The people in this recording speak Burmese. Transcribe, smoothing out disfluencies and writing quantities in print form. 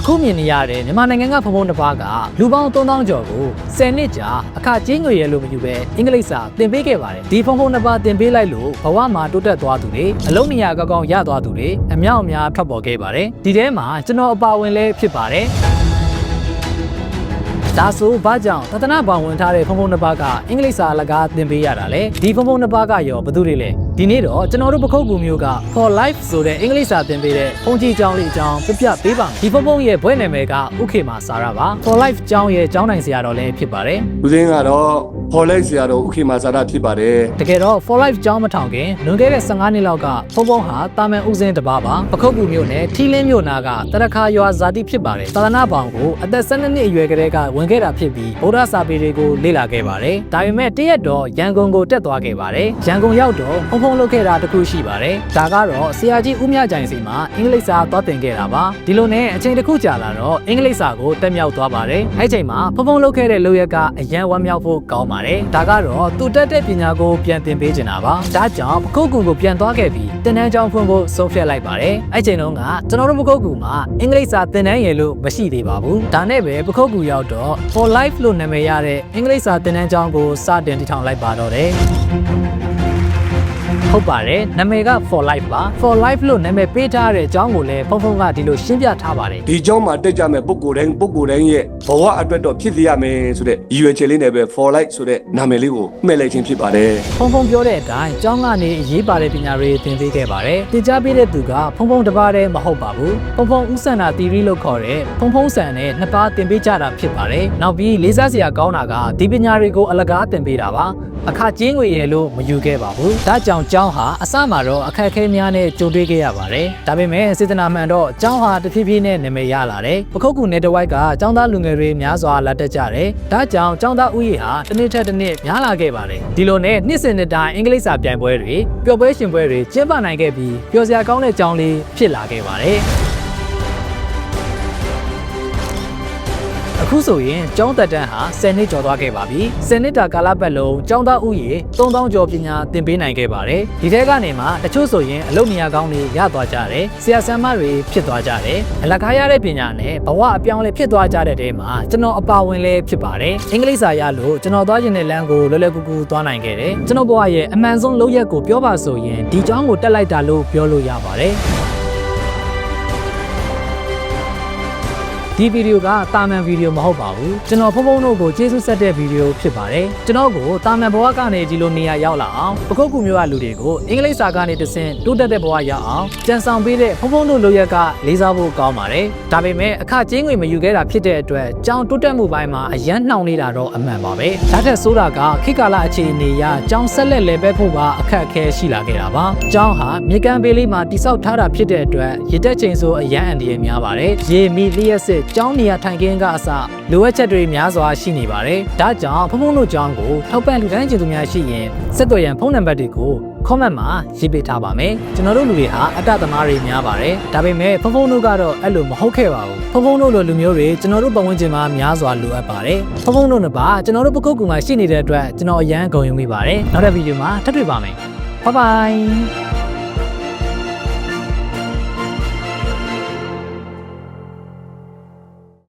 အခုမြင်နေရတယ်မြန်မာနိုင်ငံကဖုံဖုံတစ်ပါးကလူပေါင်း3000ကျော်ကို10နှစ်ကြာအခကြေးငွေရလို့မယူပဲအင်္ဂလိပ်စာသင်ပေးခဲ့ပါတယ်ဒီဖုံဖုံတစ်ပါးသင်ပေးလိုက်လို့ဘဝမှာတိုးတက်သွားသူတွေအလုံးနေရာကောင်းကောင်းရသွားသူတွေအများအများထွက်ပေါ်ခဲ့ပါတယ်ဒီထဲမှာကျွန်တော်အပါဝင်လည်းဖြစ်ပါတယ်ဒါဆိုဘာကြောင့်သဒ္ဒနာဘောင်ဝင်ထားတဲ့ဖုံဖုံတစ်ပါးကအင်္ဂလိပ်စာအလကားသင်ပေးရတာလဲဒီဖုံဖုံတစ်ပါးကရောဘယ်သူတွေလဲဒီနေ့တော့ကျွန်တော်တို့ပခုတ်ကူမျိုးက For Life ဆိုတဲ့အင်္ဂလိပ်စာသင်ပေးတဲ့ဖုန်ကြီးကျောင်းလေးအကြောင်းပြပြပေးပါမယ်ဒီဖုံဖုံရဲ့ဘွဲ့နာမည်ကဥခေမာစာရပါ For Life ကျောင်းရဲ့ကျောင်းနိုင်ဆရာတော်လည်းဖြစ်ပါတယ်ဦးစင်းကတော့ For Life ဆရာတော်ဥခေမာစာရဖြစ်ပါတယ်တကယ်တော့ For Life ကျောင်းမထောင်ခင်လွန်ခဲ့တဲ့15နှစ်လောက်ကဖုံဖုံဟာတာမန်ဦးစင်းတစ်ပါးပါပခုတ်ကူမျိုးနဲ့ထီလင်းမျိုးနာကတရခါရွာဇာတိဖြစ်ပါတယ်သာသနာပေါင်ကိုအသက်12နှစ်အရွယ်ကလေးကဝင်ခဲ့တာဖြစ်ပြီးဗုဒ္ဓစာပေတွေကိုလေ့လာခဲ့ပါတယ်ဒါပေမဲ့တရက်တော့ရန်ကုန်ကိုတက်သွားခဲ့ပါတယ်ရန်ကုန်ရောက်တော့ဖုံဖုံလုပ်ခဲ့တာတခုရှိပါတယ်ဒါကတော့ဆရာကြီးဦးမြကြိုင်စီမှာအင်္ဂလိပ်စာသွားသင်ခဲ့တာပါဒီလိုနဲ့အချိန်တစ်ခုကြာလာတော့အင်္ဂလိပ်စာကိုတက်မြောက်သွားပါတယ်အဲ့ချိန်မှာဖုံဖုံလုပ်ခဲ့တဲ့လုပ်ရက်ကအရန်ဝမ်းမြောက်ဖို့ကောင်းပါတယ်ဒါကတော့သူတက်တဲ့ပညာကိုပြန်သင်ပေးနေတာပါဒါကြောင့်ပခုတ်ကူကိုပြန်သွားခဲ့ပြီးသင်တန်းကျောင်းဖွင့်ဖို့ဆုံးဖြတ်လိုက်ပါတယ်အဲ့ချိန်တုန်းကကျွန်တော်တို့ပခုတ်ကူမှာအင်္ဂလိပ်စာသင်တန်းရယ်လို့မရှိသေးပါဘူးဒါနဲ့ပဲပခုတ်ကူရောက်တော့ For Life လို့နာမည်ရတဲ့အင်္ဂလိပ်စာသင်တန်းကျောင်းကိုစတင်တည်ထောင်လိုက်ပါတော့တယ်ဟုတ်ပါတယ်နာမည်က For Life ပါ For Life လို့နာမည်ပေးထားတဲ့အကြောင်းကိုလည်းဖုံဖုံကဒီလိုရှင်းပြထားပါတယ်ဒီကျောင်းမှာတက်ကြမဲ့ပုဂ္ဂိုလ်တိုင်းရဲ့ဘဝအတွက်တော့ဖြစ်စေရမယ်ဆိုတဲ့ရည်ရွယ်ချက်လေးနဲ့ပဲ For Life ဆိုတဲ့နာမည်လေးကိုမှဲ့လိုက်ခြင်းဖြစ်ပါတယ်ဖုံဖုံပြောတဲ့အတိုင်းကျောင်းကနေအရေးပါတဲ့ပညာတွေသင်ပေးခဲ့ပါတယ်သင်ကြားပေးတဲ့သူကဖုံဖုံတစ်ပါးတည်းမဟုတ်ပါဘူးဖုံဖုံဦးဆန္ဒသီရိလို့ခေါ်တဲ့ဖုံဖုံဆန်နဲ့နှစ်ပါးသင်ပေးကြတာဖြစ်ပါတယ်နောက်ပြီးလေးစားစရာကောင်းတာကဒီပညာတွေကိုအလကားသင်ပေးတာပါအခကြေးငွေရလို့မယူခဲ့ပါဘူးဒါကြောင့်ကျောင်းဟာအစမှာတော့အခက်အခဲများနဲ့ကြုံတွေ့ခဲ့ရပါတယ်ဒါပေမဲ့စေတနာမှန်တော့ကျောင်းဟာတဖြည်းဖြည်းနဲ့နာမည်ရလာတယ်ပခုတ်ကူနယ်တစ်ဝိုက်ကကျောင်းသားလူငယ်တွေများစွာလာတက်ကြတယ်ဒါကြောင့်ကျောင်းသားဦးရေဟာတစ်နှစ်ထက်တစ်နှစ်များလာခဲ့ပါတယ်ဒီလိုနဲ့နှစ်စဉ်နှစ်တိုင်းအင်္ဂလိပ်စာပြိုင်ပွဲတွေပျော်ပွဲရှင်ပွဲတွေကျင်းပနိုင်ခဲ့ပြီးပျော်စရာကောင်းတဲ့ကျောင်းလေးဖြစ်လာခဲ့ပါတယ်အခုဆိုရင်ကျောင်းတက်တန်းဟာ10နှစ်ကျော်သွားခဲ့ပါပြီ10နှစ်တာကာလပတ်လုံးကျောင်းသားဦးရေ3000ကျော်ပညာသင်ပေးနိုင်ခဲ့ပါတယ်ဒီထဲကနေမှတချို့ဆိုရင်အလုပ်နေရာကောင်းတွေရသွားကြတယ်ဆရာဆရာမတွေဖြစ်သွားကြတယ်အလကားရတဲ့ပညာနဲ့ဘဝအပြောင်းလဲဖြစ်သွားကြတဲ့တဲမှာကျွန်တော်အပါဝင်လဲဖြစ်ပါတယ်အင်္ဂလိပ်စာရလို့ကျွန်တော်သွားခြင်းတဲ့လမ်းကိုလွယ်လွယ်ကူကူသွားနိုင်ခဲ့တယ်ကျွန်တော်ဘဝရဲ့အမှန်ဆုံးလုပ်ရက်ကိုပြောပါဆိုရင်ဒီကျောင်းကိုတက်လိုက်တာလို့ပြောလို့ရပါတယ်ဒီဗီဒီယိုကတာမန်ဗီဒီယိုမဟုတ်ပါဘူးကျွန်တော်ဖုံဖုံတို့ကိုကျေးဇူးဆက်တဲ့ဗီဒီယိုဖြစ်ပါတယ်ကျွန်တော်ကိုတာမန်ဘဝကနေဒီလိုနေရာရောက်လာအောင်ပခုတ်ကူမျိုးကလူတွေကိုအင်္ဂလိပ်စာကနေတဆင့်တိုးတက်တဲ့ဘဝရောက်အောင်ကြံဆောင်ပေးတဲ့ဖုံဖုံတို့လိုရက်ကလေးစားဖို့ကောင်းပါတယ်ဒါပေမဲ့အခကြေးငွေမယူခဲ့တာဖြစ်တဲ့အတွက်ကျောင်းတိုးတက်မှုပိုင်းမှာအရန်နှောင့်နေတာတော့အမှန်ပါပဲဒါထက်ဆိုးတာကခေတ်ကာလအခြေအနေအရကျောင်းဆက်လက်လည်ပတ်ဖို့ပါအခက်အခဲရှိလာခဲ့တာပါကျောင်းဟာမြေကမ်းဘေးလေးမှာတိစောက်ထားတာဖြစ်တဲ့အတွက်ရတက်ချိန်ဆိုအရန်အန္တရာယ်များပါတယ်ရေမီလျှက်စစ်ကျောင်းနေရာထိုင်ခင်းကအစလိုအပ်ချက်တွေများစွာရှိနေပါတယ်။ဒါကြောင့်ဖုံဖုံတို့ကျောင်းကိုထောက်ပံ့လူတိုင်းကျင်သူများရှိရင်ဆက်သွယ်ရန်ဖုန်းနံပါတ်တွေကို comment မှာရေးပေးထားပါမယ်။ကျွန်တော်တို့လူတွေဟာအတ္တသမားတွေများပါတယ်။ဒါပေမဲ့ဖုံဖုံတို့ကတော့အဲ့လိုမဟုတ်ခဲ့ပါဘူး။ဖုံဖုံတို့လိုလူမျိုးတွေကျွန်တော်တို့ပတ်ဝန်းကျင်မှာများစွာလိုအပ်ပါတယ်။ဖုံဖုံတို့နှစ်ပါးကျွန်တော်တို့ပခုတ်ကူမှာရှိနေတဲ့အတွက်ကျွန်တော်အရန်ဂုဏ်ယူမိပါတယ်။နောက်တဲ့ဗီဒီယိုမှာထပ်တွေ့ပါမယ်။ Bye bye